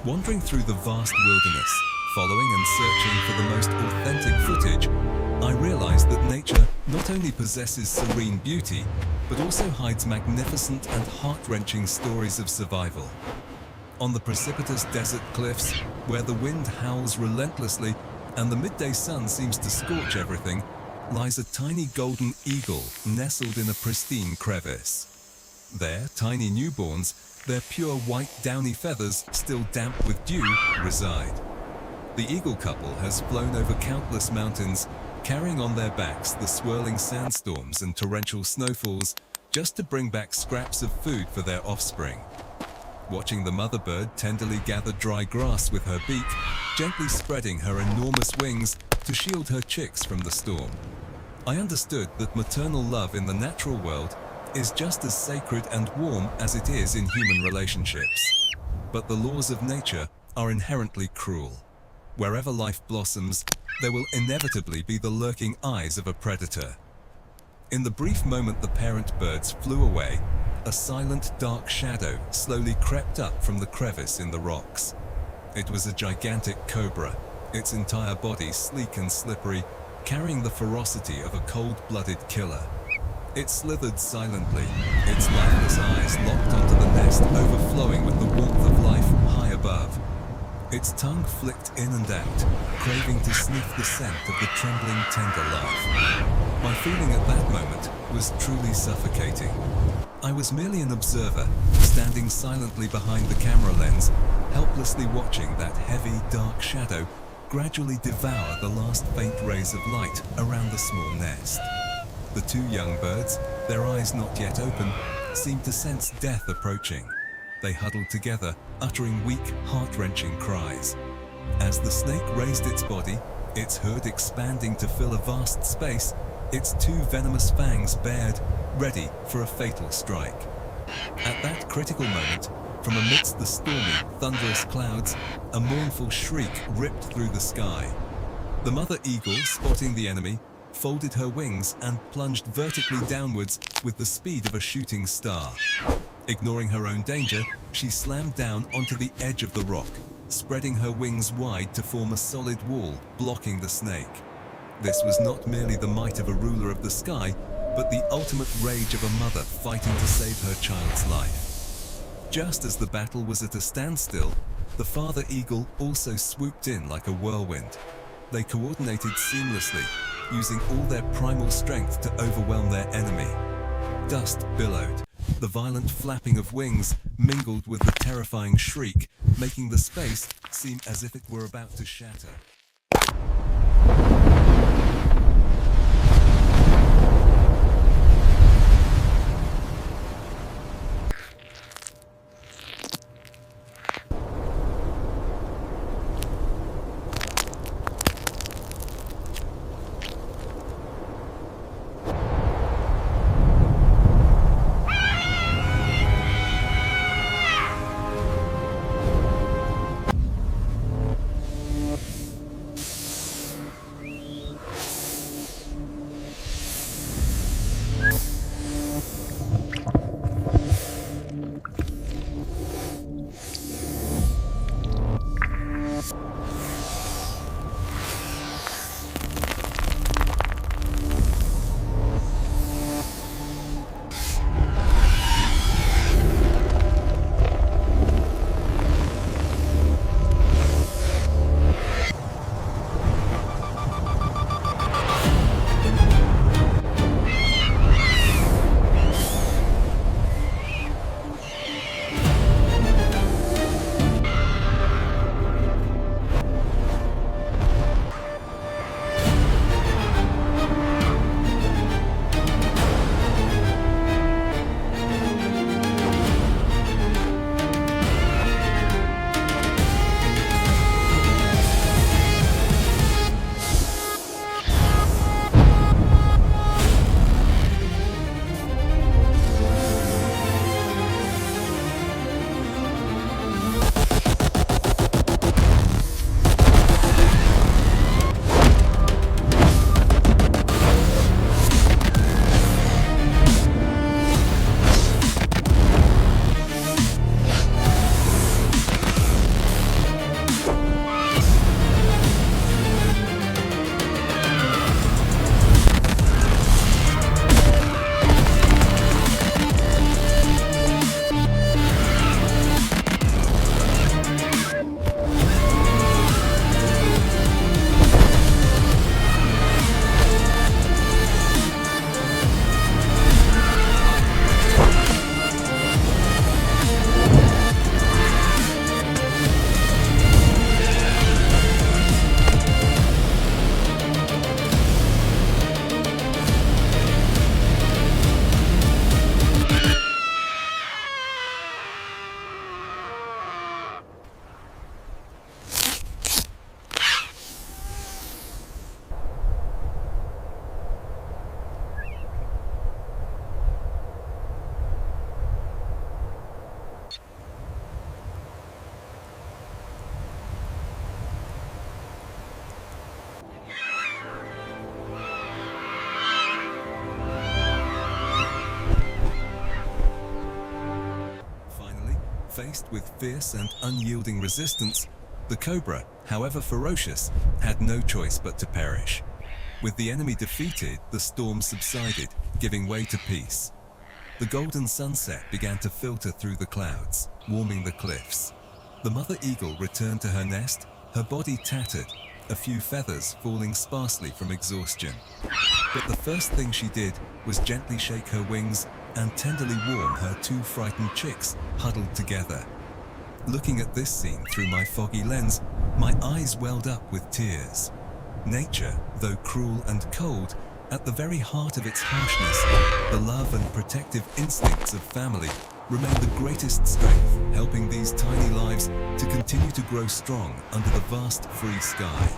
Wandering through the vast wilderness, following and searching for the most authentic footage, I realized that nature not only possesses serene beauty, but also hides magnificent and heart-wrenching stories of survival. On the precipitous desert cliffs, where the wind howls relentlessly and the midday sun seems to scorch everything, lies a tiny golden eagle nestled in a pristine crevice. There, tiny newborns, their pure white downy feathers still damp with dew, reside. The eagle couple has flown over countless mountains, carrying on their backs the swirling sandstorms and torrential snowfalls, just to bring back scraps of food for their offspring. Watching the mother bird tenderly gather dry grass with her beak, gently spreading her enormous wings to shield her chicks from the storm, I understood that maternal love in the natural world is just as sacred and warm as it is in human relationships. But the laws of nature are inherently cruel. Wherever life blossoms, there will inevitably be the lurking eyes of a predator. In the brief moment the parent birds flew away, a silent, dark shadow slowly crept up from the crevice in the rocks. It was a gigantic cobra, its entire body sleek and slippery, carrying the ferocity of a cold-blooded killer. It slithered silently, its lifeless eyes locked onto the nest, overflowing with the warmth of life high above. Its tongue flicked in and out, craving to sniff the scent of the trembling, tender life. My feeling at that moment was truly suffocating. I was merely an observer, standing silently behind the camera lens, helplessly watching that heavy, dark shadow gradually devour the last faint rays of light around the small nest. The two young birds, their eyes not yet open, seemed to sense death approaching. They huddled together, uttering weak, heart-wrenching cries. As the snake raised its body, its hood expanding to fill a vast space, its two venomous fangs bared, ready for a fatal strike. At that critical moment, from amidst the stormy, thunderous clouds, a mournful shriek ripped through the sky. The mother eagle, spotting the enemy, folded her wings and plunged vertically downwards with the speed of a shooting star. Ignoring her own danger, she slammed down onto the edge of the rock, spreading her wings wide to form a solid wall, blocking the snake. This was not merely the might of a ruler of the sky, but the ultimate rage of a mother fighting to save her child's life. Just as the battle was at a standstill, the father eagle also swooped in like a whirlwind. They coordinated seamlessly, using all their primal strength to overwhelm their enemy. Dust billowed. The violent flapping of wings mingled with the terrifying shriek, making the space seem as if it were about to shatter. Faced with fierce and unyielding resistance, the Cobra, however ferocious, had no choice but to perish. With the enemy defeated, the storm subsided, giving way to peace. The golden sunset began to filter through the clouds, warming the cliffs. The mother eagle returned to her nest, her body tattered, a few feathers falling sparsely from exhaustion. But the first thing she did was gently shake her wings and tenderly warm her two frightened chicks huddled together. Looking at this scene through my foggy lens, my eyes welled up with tears. Nature, though cruel and cold, at the very heart of its harshness, the love and protective instincts of family remain the greatest strength, helping these tiny lives to continue to grow strong under the vast free sky.